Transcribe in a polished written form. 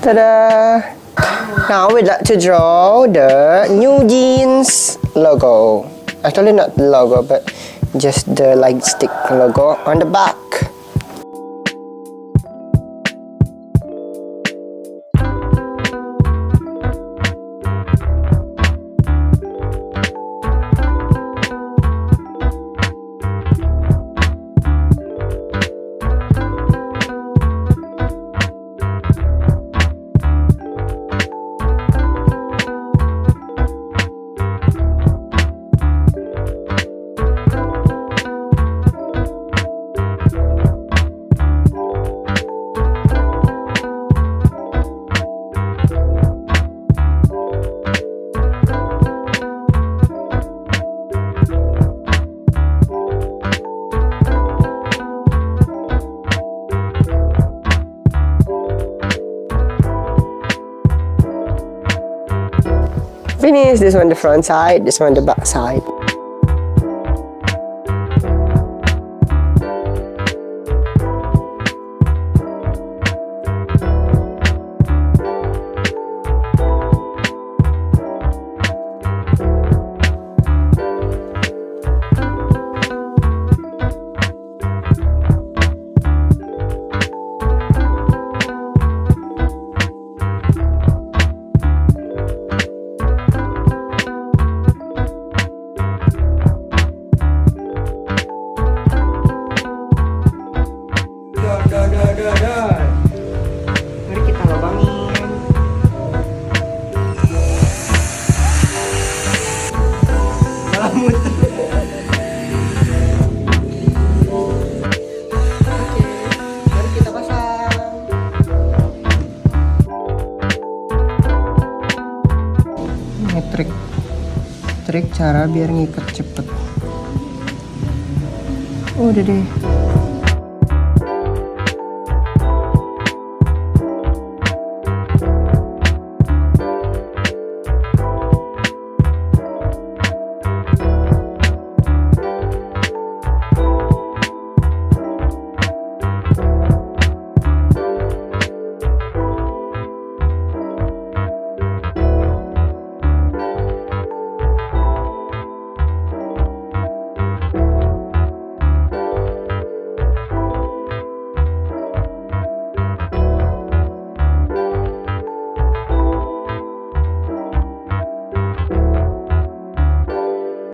Ta-da! Now we'd like to draw the New Jeans logo. Actually not the logo, but just the light stick logo on the back. Finish. This one the front side, this one the back side. Mari kita lubangin. Malamut. Oke, mari kita pasang. Ini trik cara biar ngikat cepet. Udah deh.